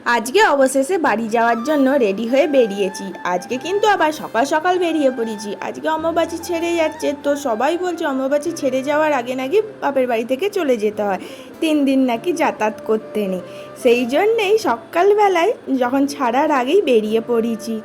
আজকে অবশেষে বাড়ি যাওয়ার জন্য রেডি হয়ে বেরিয়েছি। আজকে কিন্তু আবার সকাল সকাল বেরিয়ে পড়েছি। আজকে অমাবাসী ছেড়ে যাচ্ছে, তো সবাই বলছে অমাবাসী ছেড়ে যাওয়ার আগে নাকি বাপের বাড়ি থেকে চলে যেতে হয়, 3 দিন নাকি যাতায়াত করতে নেই। সেই জন্যেই সকালবেলায় যখন ছাড়ার আগেই বেরিয়ে পড়েছি।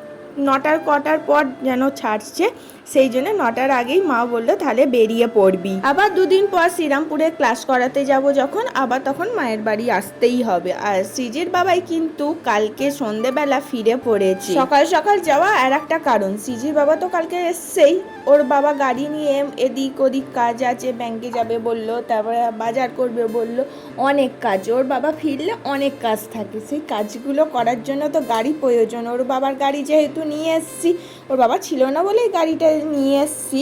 কটার পর যেন ছাড়ছে, সেই জন্য 9টার আগেই মা বললো তাহলে বেরিয়ে পড়বি। আবার 2 দিন পর শ্রীরামপুরে ক্লাস করাতে যাব যখন, আবার তখন মায়ের বাড়ি আসতেই হবে। আর সিজির বাবাই কিন্তু কালকে সন্ধেবেলা ফিরে পড়েছে। সকাল সকাল যাওয়া আর একটা কারণ, সিজির বাবা তো কালকে এসছেই, ওর বাবা গাড়ি নিয়ে এদিক ওদিক কাজ আছে, ব্যাংকে যাবে বললো, তারপরে বাজার করবে বললো, অনেক কাজ। ওর বাবা ফিরলে অনেক কাজ থাকে, সেই কাজগুলো করার জন্য তো গাড়ি প্রয়োজন। ওর বাবার গাড়ি যেহেতু নিয়ে এসছি, ওর বাবা ছিল না বলেই গাড়িটা নিয়ে এসছি,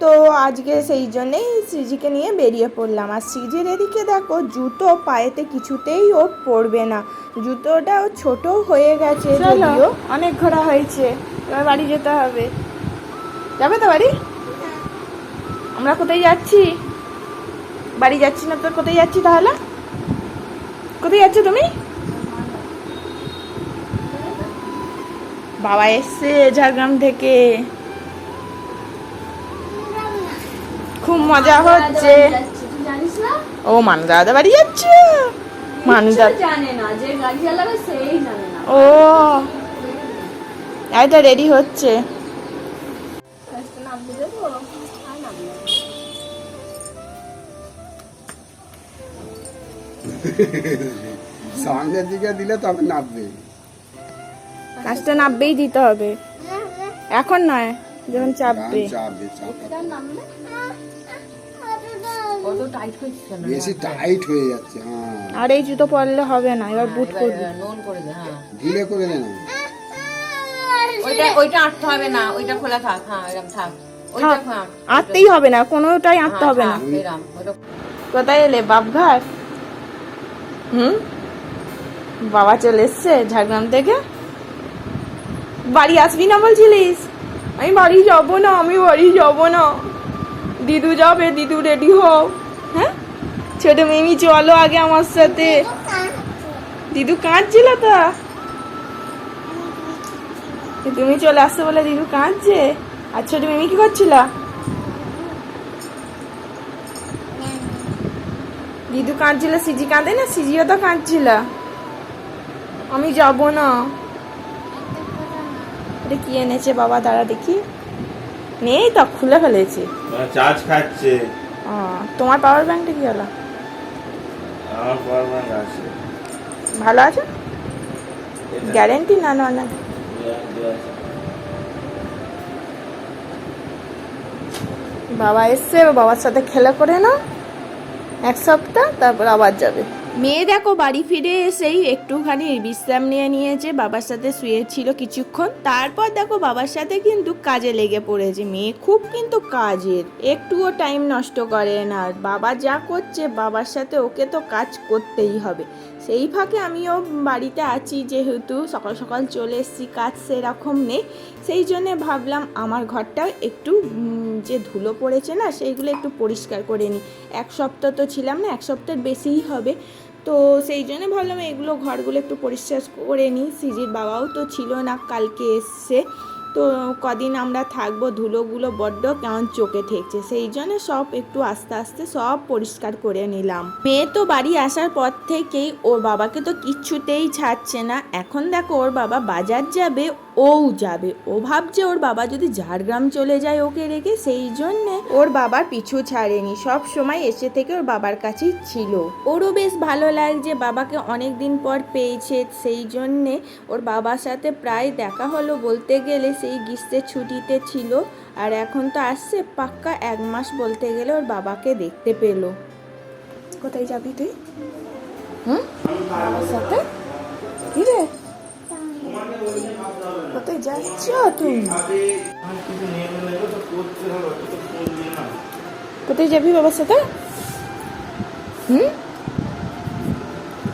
তো আজকে সেই জন্যেই সিজিকে নিয়ে বেরিয়ে পড়লাম। আর সিজির এদিকে দেখো জুতো পায়েতে কিছুতেই ও পরবে না, জুতোটা ও ছোট হয়ে গেছে। যদিও অনেক ঘোরা হয়েছে, এবার বাড়ি যেতে হবে। যাবে তো বাড়ি? আমরা কোথায় যাচ্ছি? বাড়ি যাচ্ছি না তো কোথায় যাচ্ছি তাহলে? কোথায় যাচ্ছ তুমি? বাবা এসছে ঝাড়গ্রাম থেকে, খুব মজা হচ্ছে। ও মানু দাদা বাড়ি যাচ্ছ? মানু দাদা জানে না যে গাড়ি চালাবে, সেই জানে না। ও এটা রেডি হচ্ছে। সামনের দিকে দিলে তবে নামবে, কাজটা নামবেই দিতে হবে, এখন নয়, যখন চাপবে। বেশি টাইট হয়ে যাচ্ছে। আর এই জুতো পরলে হবে না, এবার বুট করবে, ঢিলে করে দে না। ওইটা আটতে হবে না, ওইটা খোলা থাক। হ্যাঁ এরকম থাক, আটতেই হবে না, কোনোটাই আটতে হবে না। কোথায় এলে? বাপঘাট? বাবা চলে এসছে ঝাড়গ্রাম থেকে। বাড়ি আসবি না বলছিলিস? আমি বাড়ি যাবো না, আমি বাড়ি যাবো না। দিদু যাবে, দিদু রেডি হও। হ্যাঁ ছোট মিমি চলো আগে আমার সাথে। দিদু কাঁদছিল তা, তুমি চলে আসতে বলে দিদু কাঁদছে। আর ছোট মিমি কি করছিল? দিদু কাঁদছিল, সিজি কাঁদে না? সিজিও তো কাঁদছিল। আমি যাব না। এটা কি এনেছে বাবা, দাঁড়া দেখি। নেই তো, খুলে ফেলেছে। চার্জ খাচ্ছে। তোমার পাওয়ার ব্যাংকটা কি হলো? আমার পাওয়ার ব্যাংক আছে, ভালো আছে, গ্যারেন্টি না? না না, বাবা এসছে, বাবার সাথে খেলা করে না 1 সপ্তাহ, তারপর আবার যাবে। মেয়ে দেখো বাড়ি ফিরে এসেই একটুখানি বিশ্রাম নিয়ে নিয়েছে, বাবার সাথে শুয়েছিল কিছুক্ষণ, তারপর দেখো বাবার সাথে কিন্তু কাজে লেগে পড়েছে। মেয়ে খুব কিন্তু কাজের, একটুও টাইম নষ্ট করে না। বাবা যা করছে বাবার সাথে ওকে তো কাজ করতেই হবে। সেই ফাঁকে আমিও বাড়িতে আছি, যেহেতু সকাল সকাল চলে এসেছি, কাজ সেরকম নেই, সেই জন্যে ভাবলাম আমার ঘরটাও একটু যে ধুলো পড়েছে না, সেইগুলো একটু পরিষ্কার করে নিই। 1 সপ্তাহ তো ছিলাম না, 1 সপ্তাহের বেশিই হবে, তো সেই জন্য ভাবলাম এগুলো ঘরগুলো একটু পরিষ্কার করে নিই। সিজির বাবাও তো ছিল না, কালকে এসছে, তো কদিন আমরা থাকবো, ধুলোগুলো বড্ড কেমন চোখে ঠেকছে, সেই জন্য সব একটু আস্তে আস্তে সব পরিষ্কার করে নিলাম। মেয়ে তো বাড়ি আসার পর থেকেই ওর বাবাকে তো কিচ্ছুতেই ছাড়ছে না। এখন দেখো ওর বাবা বাজার যাবে, ও যাবে, ও ভাবছে ওর বাবা যদি ঝাড়গ্রাম চলে যায় ওকে রেখে, সেই জন্যে ওর বাবার পিছু ছাড়েনি, সব সময় এসে থেকে ওর বাবার কাছেই ছিল। ওরও বেশ ভালো লাগছে, বাবাকে অনেক দিন পর পেয়েছে, সেই জন্যে ওর বাবার সাথে প্রায় দেখা হলো বলতে গেলে, সেই গ্রীষ্মের ছুটিতে ছিল, আর এখন তো আসছে পাক্কা 1 মাস বলতে গেলে ওর বাবাকে দেখতে পেলো। কোথায় যাবি তুই? বাবার সাথে? কি রে, কোথায় যাচ্ছ তুমি? কোথায় যাবি বাবার সাথে?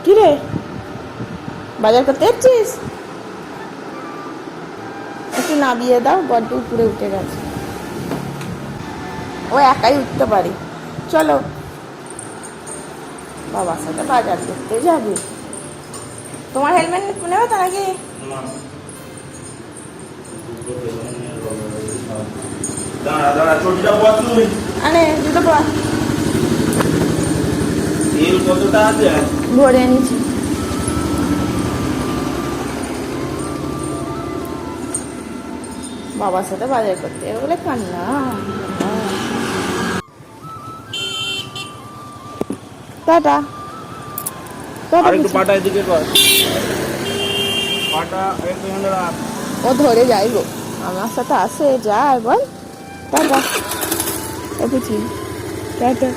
কি রে, বাজার করতে যাচ্ছিস? একটু নামিয়ে দাও, বড্ড উপরে উঠে গেছে, ও একাই উঠতে পারে। চলো বাবার সাথে বাজার করতে যাবে। তোমার হেলমেট নেবে তো নাকি? দাঁড়া দাঁড়া, চটিটা পর তুই। আরে জুতো পর। তেল কতটা আছে? ভরে এনেছি। বাবার সাথে বাজার করতে বলে কান্না। টাটা টাটা আরেকটু পিছু। পাটা এদিকে কর, পাটা একটু এখানে রাখ। ও ধরে যাই গো, আমার সাথে আসে যায় বল। টাটা ও পিছু, টাটা।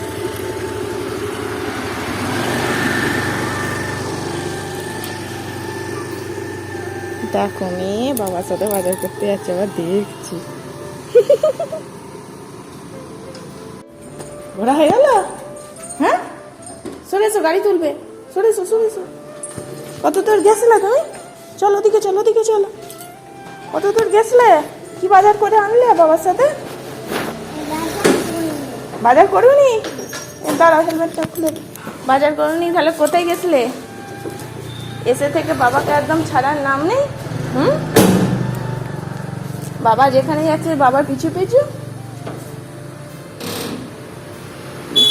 দেখো মেয়ে বাবার সাথে বাজার করতে যাচ্ছে, আবার দেখছি। ঘোরা হয়ে গেল? হ্যাঁ, সরে এসো, গাড়ি তুলবে। সরে এসো, সরে এসো। কত দূর গেছিলে তুমি? চলো ওদিকে, চলো ওদিকে, চলো। কত দূর গেছিলে? কি বাজার করে আনলে বাবার সাথে? বাজার করুনি? দাঁড়াও, হেলমেটটা খুলে দিই। বাজার করুনি তাহলে কোথায় গেছিলে? এসে থেকে বাবাকে একদম ছাড়ার নাম নেই। বাবা যেখানে যাচ্ছে বাবার পিছু পিছু।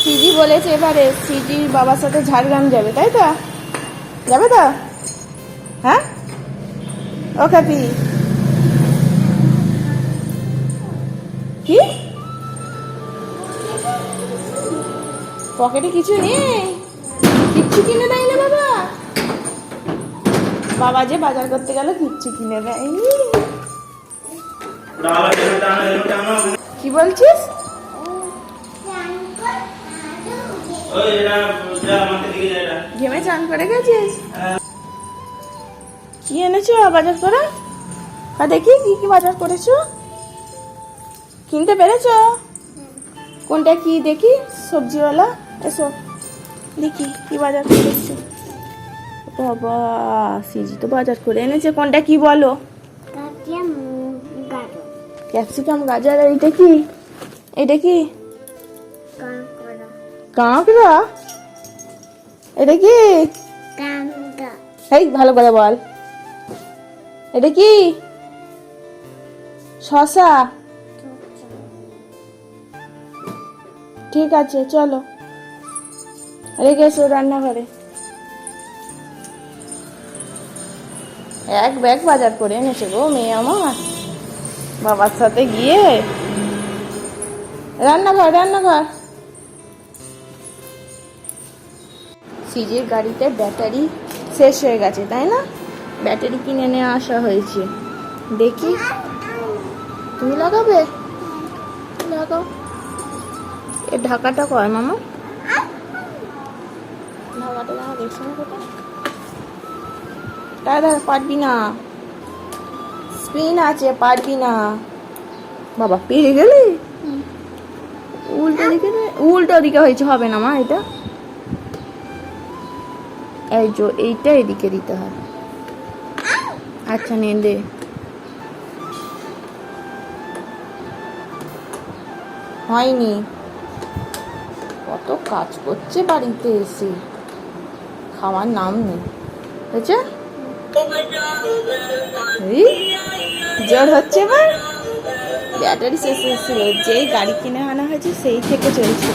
সিজি বলেছে এবারে সিজি বাবার সাথে ঝাড়গ্রাম যাবে, তাই তো? যাবে তো? হ্যাঁ ও কাপি, কি পকেটে কিছু নেই? কিচ্ছু কিনে দেয় না বাবা? বাবা যে বাজার করতে গেল কিচ্ছু কিনে দেয়নি। কি বলছিস? ঘেমে চান করে গেছিস? কি এনেছো বাজার করে? দেখি কি কি বাজার করেছো, কিনতে পেরেছো? কোনটা কি দেখি? সবজিওয়ালা এসো দেখি কি বাজার করেছো। বাবা সিজি তো বাজার করে এনেছে। কোনটা কি বলো? ক্যাপসিকাম, গাজর। আর এটা কি? এটা কি? কাঁকড়া। এটা কি? এই ভালো করে বল। এটা কি? শসা। ঠিক আছে চলো, রেখে এসো রান্নাঘরে। এক ব্যাগ বাজার করে এনেছে গো মেয়ে আমার বাবার সাথে গিয়ে। রান্নাঘর, রান্নাঘর। সিজির গাড়িতে ব্যাটারি শেষ হয়ে গেছে, তাই না? ব্যাটারি কিনে নিয়ে আসা হয়েছে। দেখি, তুমি লাগাবে? লাগাও। এর ঢাকাটা কর মামা, ঢাকাটা দেখা দেখছো না কোথায়? দাদা পারবি না, স্পিন আছে, পারবি না। বাবা পেরে গেলি? উল্টো দিকে, উল্টো দিকে হয়েছে, হবে না মা এটা। এই যে এইটা এদিকে দিতে হয়। আচ্ছা নে দে। হয়নি। কত কাজ করছে বাড়িতে এসে, খাওয়ার নাম নেই। হয়েছে? জ্বর হচ্ছে এবার। ব্যাটারি শেষ হয়েছিল, যেই গাড়ি কিনে আনা হয়েছে সেই থেকে চলছে।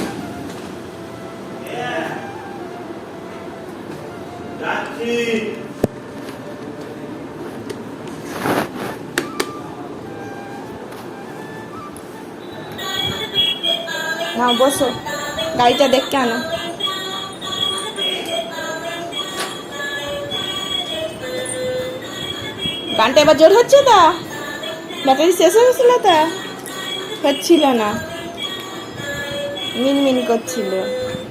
না বসো, গাড়িটা দেখতে আনো। গানটা এবার জোর হচ্ছে তা? ব্যাটারি শেষ হয়ে গেছিল তা? হচ্ছিল না, মিনমিন করছিল।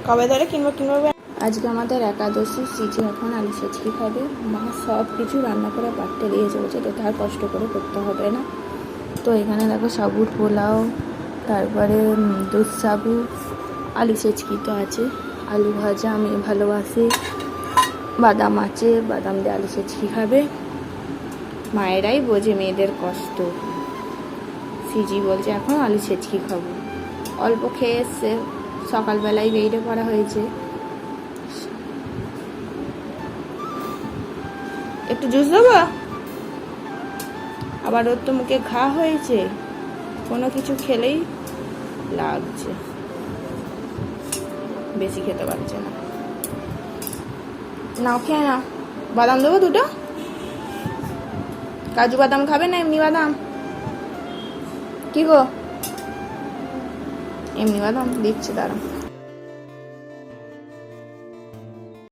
কবে ধরে কিনবো কিনবো। আজকে আমাদের একাদশী। সিজি এখন আলু সেচকি খাবে। মা সব কিছু রান্না করে পাঠতে দিয়ে চলেছে, তো তার কষ্ট করে করতে হবে না। তো এখানে দেখো সাবুর পোলাও, তারপরে দুধ সাবু, আলু সেচকি তো আছে, আলু ভাজা আমি ভালোবাসি, বাদাম আছে, বাদাম দিয়ে আলু সেচকি খাবে। মায়েরাই বোঝে মেয়েদের কষ্ট। সিজি বলছে এখন আলু সেচকি খাবো। অল্প খেয়ে এসছে, সকালবেলায় বেরিয়ে পড়া হয়েছে। একটু জুস দেবো? আবার ওর তো মুখে ঘা হয়েছে, কোনো কিছু খেলেই লাগছে, বেশি খেতে পারছে না। নাও খেয়ে নাও। বাদাম দেবো দুটো? কাজু বাদাম খাবে না এমনি বাদাম? কি গো, এমনি বাদাম দিচ্ছে, দাঁড়া।